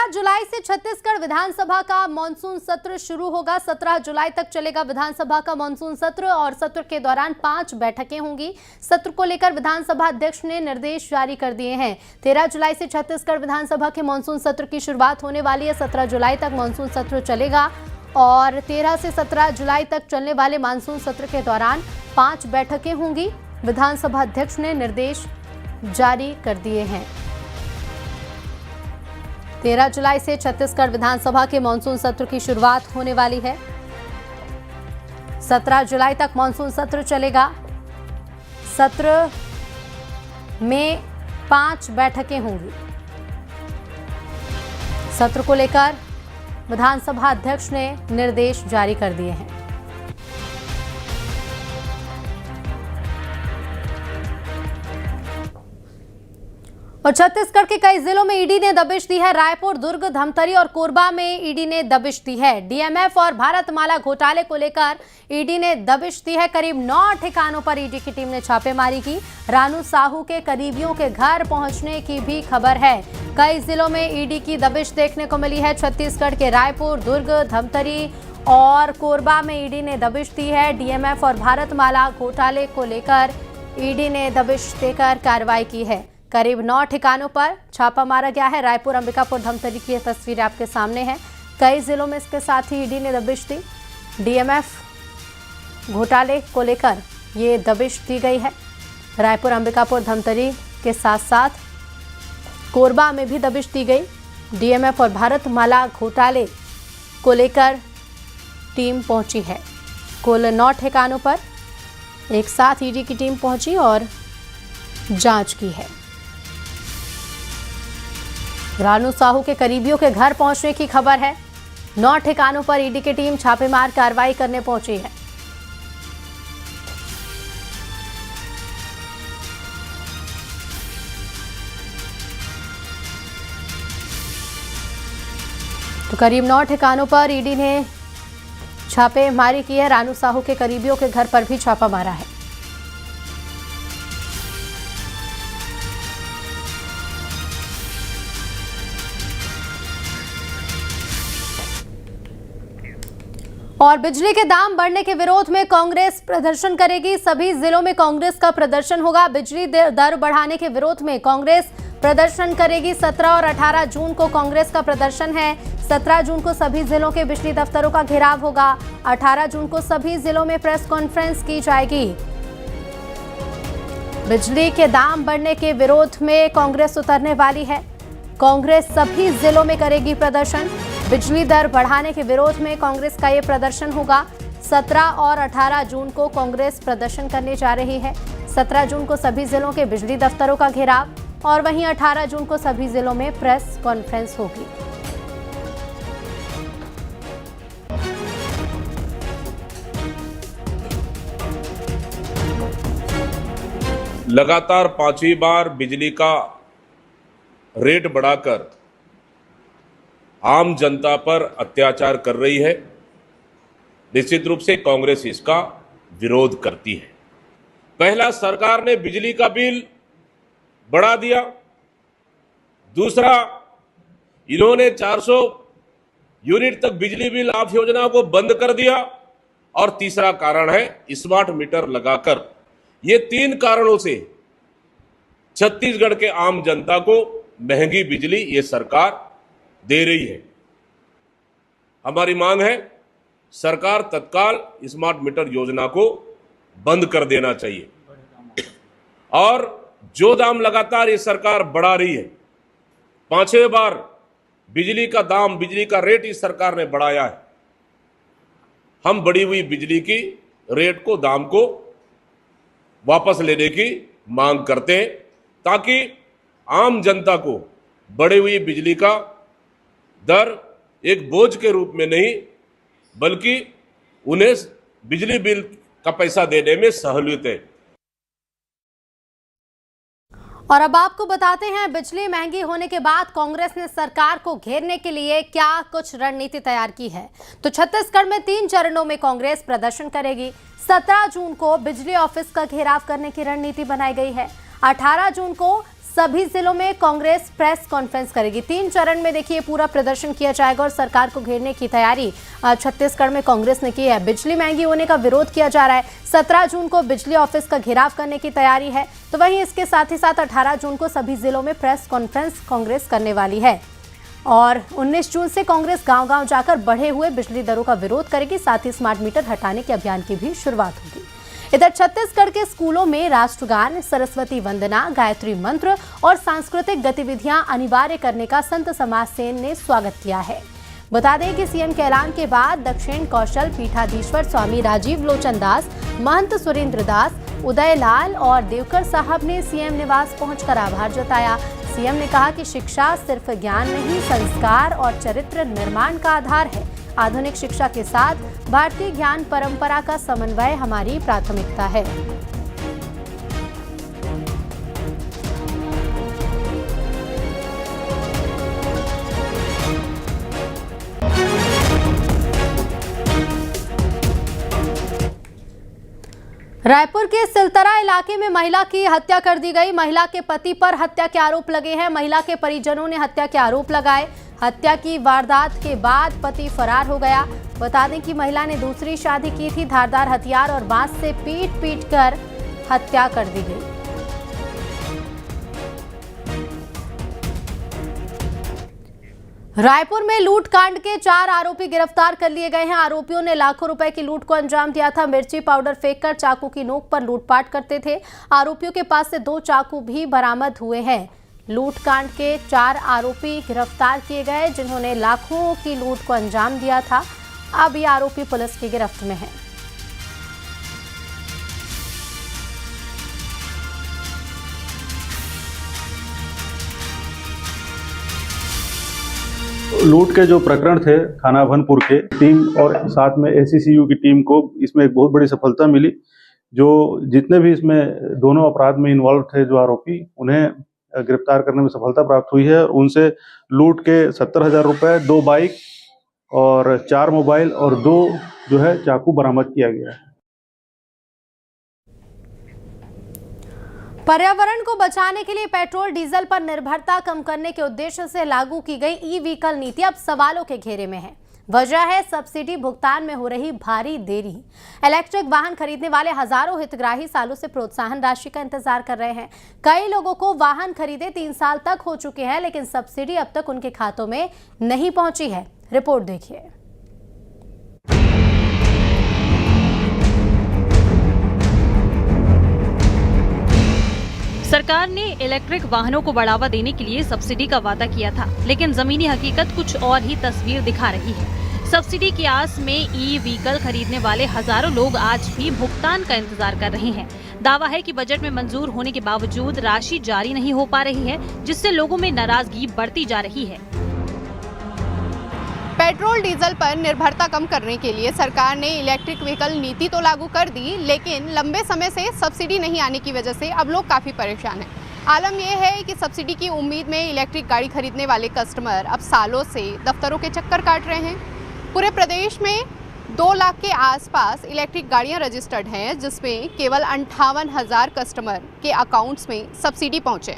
17 जुलाई से छत्तीसगढ़ विधानसभा का मॉनसून सत्र शुरू होगा। 17 जुलाई तक चलेगा विधानसभा का मॉनसून सत्र और सत्र के दौरान 5 बैठकें होंगी। सत्र को लेकर विधानसभा अध्यक्ष ने निर्देश जारी कर दिए हैं। 13 जुलाई से छत्तीसगढ़ विधानसभा के मॉनसून सत्र की शुरुआत होने वाली है। 17 जुलाई तक मॉनसून सत्र चलेगा और 13 से 17 जुलाई तक चलने वाले मॉनसून सत्र के दौरान 5 बैठकें होंगी। विधानसभा अध्यक्ष ने निर्देश जारी कर दिए हैं। 13 जुलाई से छत्तीसगढ़ विधानसभा के मॉनसून सत्र की शुरुआत होने वाली है। 17 जुलाई तक मॉनसून सत्र चलेगा। सत्र में 5 बैठकें होंगी। सत्र को लेकर विधानसभा अध्यक्ष ने निर्देश जारी कर दिए हैं। और छत्तीसगढ़ के कई जिलों में ईडी ने दबिश दी है। रायपुर, दुर्ग, धमतरी और कोरबा में ईडी ने दबिश दी है। डीएमएफ और भारतमाला घोटाले को लेकर ईडी ने दबिश दी है। करीब 9 ठिकानों पर ईडी की टीम ने छापेमारी की। रानू साहू के करीबियों के घर पहुंचने की भी खबर है। कई जिलों में ईडी की दबिश देखने को मिली है। छत्तीसगढ़ के रायपुर, दुर्ग, धमतरी और कोरबा में ईडी ने दबिश दी है। डीएमएफ और भारतमाला घोटाले को लेकर ईडी ने दबिश देकर कार्रवाई की है। करीब 9 ठिकानों पर छापा मारा गया है। रायपुर, अंबिकापुर, धमतरी की तस्वीर आपके सामने है। कई जिलों में इसके साथ ही ईडी ने दबिश दी। डीएमएफ घोटाले को लेकर ये दबिश दी गई है। रायपुर, अंबिकापुर, धमतरी के साथ साथ कोरबा में भी दबिश दी गई। डीएमएफ और भारतमाला घोटाले को लेकर टीम पहुंची है। कुल 9 ठिकानों पर एक साथ ईडी की टीम पहुंची और जांच की है। रानू साहू के करीबियों के घर पहुंचने की खबर है। 9 ठिकानों पर ईडी की टीम छापेमार कार्रवाई करने पहुंची है। तो करीब 9 ठिकानों पर ईडी ने छापेमारी की है। रानू साहू के करीबियों के घर पर भी छापा मारा है। और बिजली के दाम बढ़ने के विरोध में कांग्रेस प्रदर्शन करेगी। सभी जिलों में कांग्रेस का प्रदर्शन होगा। बिजली दर बढ़ाने के विरोध में कांग्रेस प्रदर्शन करेगी। 17 और 18 जून को कांग्रेस का प्रदर्शन है। 17 जून को सभी जिलों के बिजली दफ्तरों का घेराव होगा। 18 जून को सभी जिलों में प्रेस कॉन्फ्रेंस की जाएगी। बिजली के दाम बढ़ने के विरोध में कांग्रेस उतरने वाली है। कांग्रेस सभी जिलों में करेगी प्रदर्शन। बिजली दर बढ़ाने के विरोध में कांग्रेस का ये प्रदर्शन होगा। 17 और 18 जून को कांग्रेस प्रदर्शन करने जा रही है। 17 जून को सभी जिलों के बिजली दफ्तरों का घेराव और वहीं 18 जून को सभी जिलों में प्रेस कॉन्फ्रेंस होगी। लगातार 5वीं बार बिजली का रेट बढ़ाकर आम जनता पर अत्याचार कर रही है। निश्चित रूप से कांग्रेस इसका विरोध करती है। पहला, सरकार ने बिजली का बिल बढ़ा दिया। दूसरा, इन्होंने 400 यूनिट तक बिजली बिल आप योजना को बंद कर दिया। और तीसरा कारण है स्मार्ट मीटर लगाकर। ये 3 कारणों से छत्तीसगढ़ के आम जनता को महंगी बिजली ये सरकार दे रही है। हमारी मांग है सरकार तत्काल स्मार्ट मीटर योजना को बंद कर देना चाहिए। और जो दाम लगातार ये सरकार बढ़ा रही है, 5वें बार बिजली का दाम, बिजली का रेट इस सरकार ने बढ़ाया है। हम बढ़ी हुई बिजली की रेट को, दाम को वापस लेने की मांग करते हैं ताकि आम जनता को बढ़ी हुई बिजली का दर एक बोझ के रूप में नहीं बल्कि उन्हें बिजली बिल का पैसा देने में सहूलियत है। और अब आपको बताते हैं बिजली महंगी होने के बाद कांग्रेस ने सरकार को घेरने के लिए क्या कुछ रणनीति तैयार की है। तो छत्तीसगढ़ में 3 चरणों में कांग्रेस प्रदर्शन करेगी। 17 जून को बिजली ऑफिस का घेराव करने की रणनीति बनाई गई है। 18 जून को सभी जिलों में कांग्रेस प्रेस कॉन्फ्रेंस करेगी। 3 चरण में देखिए पूरा प्रदर्शन किया जाएगा और सरकार को घेरने की तैयारी छत्तीसगढ़ में कांग्रेस ने की है। बिजली महंगी होने का विरोध किया जा रहा है। 17 जून को बिजली ऑफिस का घेराव करने की तैयारी है। तो वहीं इसके साथ ही साथ 18 जून को सभी जिलों में प्रेस कॉन्फ्रेंस कांग्रेस करने वाली है और 19 जून से कांग्रेस गांव-गांव जाकर बढ़े हुए बिजली दरों का विरोध करेगी। साथ ही स्मार्ट मीटर हटाने के अभियान की भी शुरुआत होगी। इधर छत्तीसगढ़ के स्कूलों में राष्ट्रगान, सरस्वती वंदना, गायत्री मंत्र और सांस्कृतिक गतिविधियां अनिवार्य करने का संत समाज सेन ने स्वागत किया है। बता दें कि सीएम के ऐलान के बाद दक्षिण कौशल पीठाधीश्वर स्वामी राजीव लोचन दास, महंत सुरेंद्र दास, उदय लाल और देवकर साहब ने सीएम निवास पहुंचकर आभार जताया। सीएम ने कहा कि शिक्षा सिर्फ ज्ञान नहीं, संस्कार और चरित्र निर्माण का आधार है। आधुनिक शिक्षा के साथ भारतीय ज्ञान परंपरा का समन्वय हमारी प्राथमिकता है। रायपुर के सिलतरा इलाके में महिला की हत्या कर दी गई। महिला के पति पर हत्या के आरोप लगे हैं। महिला के परिजनों ने हत्या के आरोप लगाए। हत्या की वारदात के बाद पति फरार हो गया। बता दें कि महिला ने दूसरी शादी की थी। धारदार हथियार और बांस से पीट कर हत्या कर दी गई। रायपुर में लूट कांड के 4 आरोपी गिरफ्तार कर लिए गए हैं। आरोपियों ने लाखों रुपए की लूट को अंजाम दिया था। मिर्ची पाउडर फेंककर चाकू की नोक पर लूटपाट करते थे। आरोपियों के पास से 2 चाकू भी बरामद हुए हैं। लूट कांड के 4 आरोपी गिरफ्तार किए गए जिन्होंने लाखों की लूट को अंजाम दिया था। अब ये आरोपी पुलिस की गिरफ्त में हैं। लूट के जो प्रकरण थे थाना भनपुर के टीम और साथ में एसीसीयू की टीम को इसमें एक बहुत बड़ी सफलता मिली। जो जितने भी इसमें दोनों अपराध में इन्वॉल्व थे जो आरोपी, उन्हें गिरफ्तार करने में सफलता प्राप्त हुई है। उनसे लूट के 70,000 रुपए, 2 बाइक और 4 मोबाइल और 2 जो है चाकू बरामद किया गया है। पर्यावरण को बचाने के लिए पेट्रोल डीजल पर निर्भरता कम करने के उद्देश्य से लागू की गई ई व्हीकल नीति अब सवालों के घेरे में है। वजह है सब्सिडी भुगतान में हो रही भारी देरी। इलेक्ट्रिक वाहन खरीदने वाले हजारों हितग्राही सालों से प्रोत्साहन राशि का इंतजार कर रहे हैं। कई लोगों को वाहन खरीदे 3 साल तक हो चुके हैं, लेकिन सब्सिडी अब तक उनके खातों में नहीं पहुंची है। रिपोर्ट देखिए। सरकार ने इलेक्ट्रिक वाहनों को बढ़ावा देने के लिए सब्सिडी का वादा किया था, लेकिन जमीनी हकीकत कुछ और ही तस्वीर दिखा रही है। सब्सिडी की आस में ई व्हीकल खरीदने वाले हजारों लोग आज भी भुगतान का इंतजार कर रहे हैं। दावा है कि बजट में मंजूर होने के बावजूद राशि जारी नहीं हो पा रही है, जिससे लोगों में नाराजगी बढ़ती जा रही है। पेट्रोल डीजल पर निर्भरता कम करने के लिए सरकार ने इलेक्ट्रिक व्हीकल नीति तो लागू कर दी, लेकिन लंबे समय से सब्सिडी नहीं आने की वजह से अब लोग काफ़ी परेशान हैं। आलम यह है कि सब्सिडी की उम्मीद में इलेक्ट्रिक गाड़ी खरीदने वाले कस्टमर अब सालों से दफ्तरों के चक्कर काट रहे हैं। पूरे प्रदेश में 2 लाख के आसपास इलेक्ट्रिक गाड़ियां रजिस्टर्ड हैं, जिसमें केवल 58,000 कस्टमर के अकाउंट्स में सब्सिडी पहुँचे।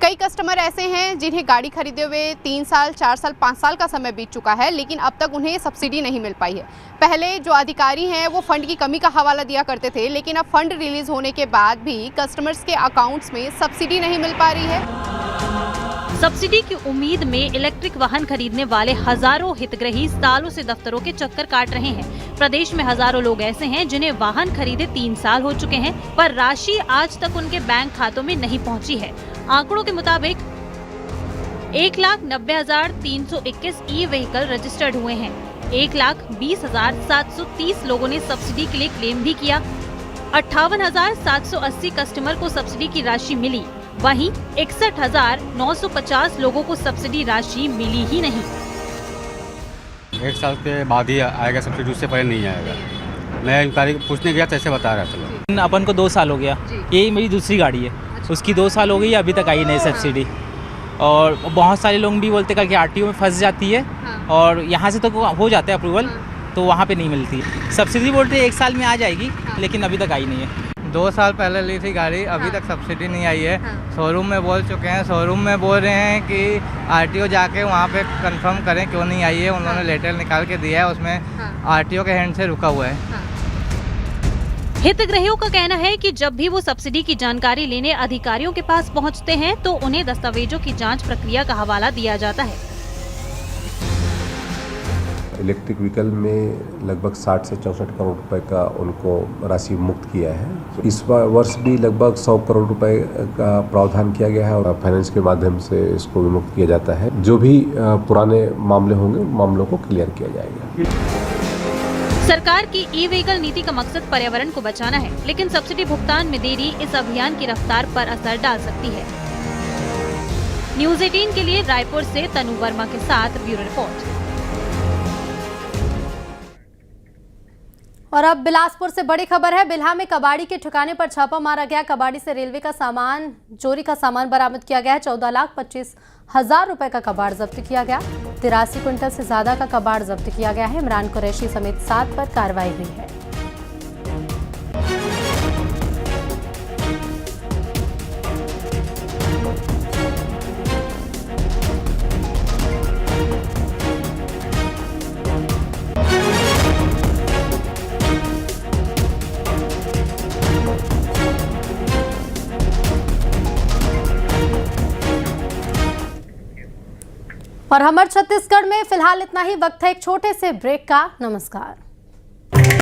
कई कस्टमर ऐसे हैं जिन्हें गाड़ी खरीदे हुए 3 साल, 4 साल, 5 साल का समय बीत चुका है, लेकिन अब तक उन्हें सब्सिडी नहीं मिल पाई है। पहले जो अधिकारी हैं वो फंड की कमी का हवाला दिया करते थे, लेकिन अब फंड रिलीज होने के बाद भी कस्टमर्स के अकाउंट्स में सब्सिडी नहीं मिल पा रही है। सब्सिडी की उम्मीद में इलेक्ट्रिक वाहन खरीदने वाले हजारों हितग्राही सालों से दफ्तरों के चक्कर काट रहे हैं। प्रदेश में हजारों लोग ऐसे हैं जिन्हें वाहन खरीदे 3 साल हो चुके हैं, पर राशि आज तक उनके बैंक खातों में नहीं पहुंची है। आंकड़ों के मुताबिक 1,90,321 ई व्हीकल रजिस्टर्ड हुए हैं। 1,20,730 लोगों ने सब्सिडी के लिए क्लेम भी किया। 58,780 कस्टमर को सब्सिडी की राशि मिली। वहीं 61,950 लोगों को सब्सिडी राशि मिली ही नहीं। 1 साल के बाद ही आएगा सब्सिडी, उससे पहले नहीं आएगा। मैं इंक्वायरी पूछने गया तो ऐसे बता रहा था। अपन को 2 साल हो गया, ये मेरी दूसरी गाड़ी है। उसकी 2 साल हो गई, अभी तक आई नहीं सब्सिडी। और बहुत सारे लोग भी बोलते हैं कि आरटीओ में फंस जाती है और यहाँ से तो हो जाता है अप्रूवल, तो वहाँ पे नहीं मिलती। सब्सिडी बोलते हैं 1 साल में आ जाएगी, लेकिन अभी तक आई नहीं है। 2 साल पहले ली थी गाड़ी, अभी तक सब्सिडी नहीं आई है। शोरूम में बोल चुके हैं, शोरूम में बोल रहे हैं कि आरटीओ जाके वहाँ पे कंफर्म करें क्यों नहीं आई है। उन्होंने लेटर निकाल के दिया है, उसमें आरटीओ के हैंड से रुका हुआ है। हितग्राहियों का कहना है कि जब भी वो सब्सिडी की जानकारी लेने अधिकारियों के पास पहुंचते हैं तो उन्हें दस्तावेजों की जांच प्रक्रिया का हवाला दिया जाता है। इलेक्ट्रिक व्हीकल में लगभग 60 से 64 करोड़ रुपए का उनको राशि मुक्त किया है। इस वर्ष भी लगभग 100 करोड़ रुपए का प्रावधान किया गया है और फाइनेंस के माध्यम से इसको विमुक्त किया जाता है। जो भी पुराने मामले होंगे उन मामलों को क्लियर किया जाएगा। सरकार की ई व्हीकल नीति का मकसद पर्यावरण को बचाना है, लेकिन सब्सिडी भुगतान में देरी इस अभियान की रफ्तार पर असर डाल सकती है। न्यूज़ 18 के लिए रायपुर से तनु वर्मा के साथ ब्यूरो रिपोर्ट। और अब बिलासपुर से बड़ी खबर है। बिल्हा में कबाड़ी के ठिकाने पर छापा मारा गया। कबाड़ी से रेलवे का सामान, चोरी का सामान बरामद किया गया है। 14,25,000 रुपए का कबाड़ जब्त किया गया। 83 क्विंटल से ज्यादा का कबाड़ जब्त किया गया है। इमरान कुरैशी समेत 7 पर कार्रवाई हुई है। और हमर छत्तीसगढ़ में फिलहाल इतना ही। वक्त है एक छोटे से ब्रेक का। नमस्कार।